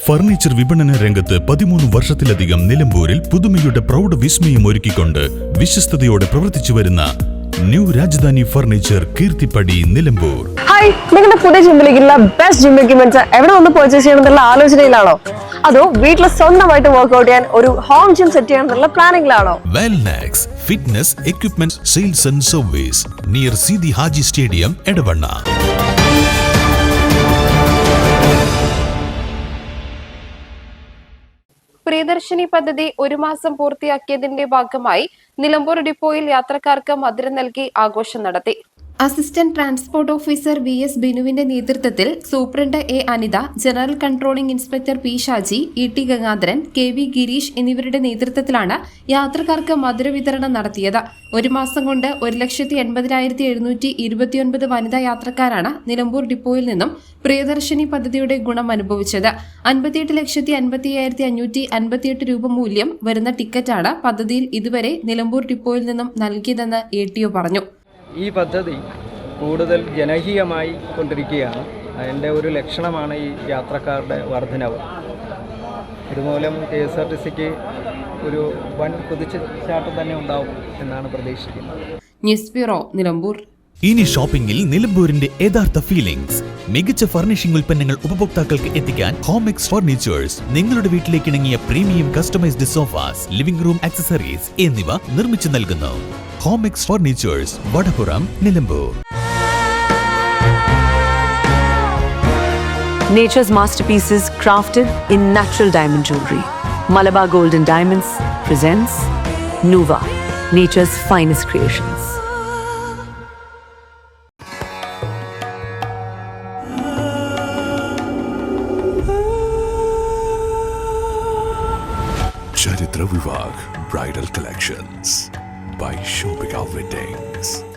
Furniture വിപണന രംഗത്ത് 13 വർഷത്തിലധികം നിലമ്പൂരിൽ പുതുമയുടെ പ്രൗഢ വിസ്മയം ഒരുക്കിക്കൊണ്ട് വിശ്വസ്തയോടെ പ്രവർത്തിച്ചു വരുന്ന new Rajdhani furniture Keerthippadi Nilambur. Hi, നിങ്ങളുടെ പുതിയ ജിമ്മിലേക്കുള്ള ബെസ്റ്റ് ജിം എക്യുപ്മെന്റ്സ് എവിടെ വന്ന് പർച്ചേസ് ചെയ്യണമെന്നുള്ള ആലോചനയിലാണോ? അതോ വീട്ടിൽ സ്വന്തമായിട്ട് വർക്ക്ഔട്ട് ചെയ്യാൻ ഒരു ഹോം ജിം സെറ്റ് ചെയ്യാനുള്ള പ്ലാനിംഗിലാണോ? Wellnex fitness equipment sales and service near Sidi Haji stadium Edavanna. Priyadarshini പദ്ധതി 1 മാസം പൂർത്തിയാക്കിയതിന്റെ ഭാഗമായി നിലമ്പൂർ ഡിപ്പോയിൽ യാത്രക്കാർക്ക് മധുരം നൽകി ആഘോഷം നടത്തി. അസിസ്റ്റന്റ് ട്രാൻസ്പോർട്ട് ഓഫീസർ VS ബിനുവിന്റെ നേതൃത്വത്തിൽ superintendent A Anitha, general controlling inspector P Shaji, ET Gangadharan, KV Girish എന്നിവരുടെ നേതൃത്വത്തിലാണ് യാത്രക്കാർക്ക് മധുര വിതരണം നടത്തിയത്. 1 മാസം കൊണ്ട് 1,80,729 വനിതാ യാത്രക്കാരാണ് നിലമ്പൂർ ഡിപ്പോയിൽ നിന്നും പ്രിയദർശിനി പദ്ധതിയുടെ ഗുണം അനുഭവിച്ചത്. 58,50,558 രൂപ മൂല്യം വരുന്ന ടിക്കറ്റാണ് പദ്ധതിയിൽ ഇതുവരെ നിലമ്പൂർ ഡിപ്പോയിൽ നിന്നും നൽകിയതെന്ന് ATO പറഞ്ഞു. ഈ പദ്ധതി കൂടുതൽ ജനകീയമായി കൊണ്ടിരിക്കുകയാണ്. അതിൻ്റെ ഒരു ലക്ഷണമാണ് ഈ യാത്രക്കാരുടെ വർധനവ്. ഇതുമൂലം KSRTCക്ക് ഒരു വൻ കുതിച്ചുചാട്ടം തന്നെ ഉണ്ടാവും എന്നാണ് പ്രതീക്ഷിക്കുന്നത്. News bureau, Nilambur. ഇനി ഷോപ്പിംഗിൽ നിലമ്പൂരിന്റെ യഥാർത്ഥ ഫീലിംഗ്സ്. മികച്ച ഫർണിഷിംഗ് ഉൽപ്പന്നങ്ങൾ ഉപഭോക്താക്കൾക്ക് എത്തിക്കാൻ ഹോമെക്സ് ഫർണിച്ചേഴ്സ് നിങ്ങളുടെ വീട്ടിലേക്ക് ഇണങ്ങിയ premium customised sofas, living room accessories എന്നിവ നിർമ്മിച്ചു നൽകുന്നു. Homex furnitures, Vadapuram, Nilambur. Nature's masterpieces crafted in natural diamond jewelry. Malabar Gold and Diamonds presents Nuva, nature's finest creations. Charitra Vivag Bridal Collections by Shobhika Weddings.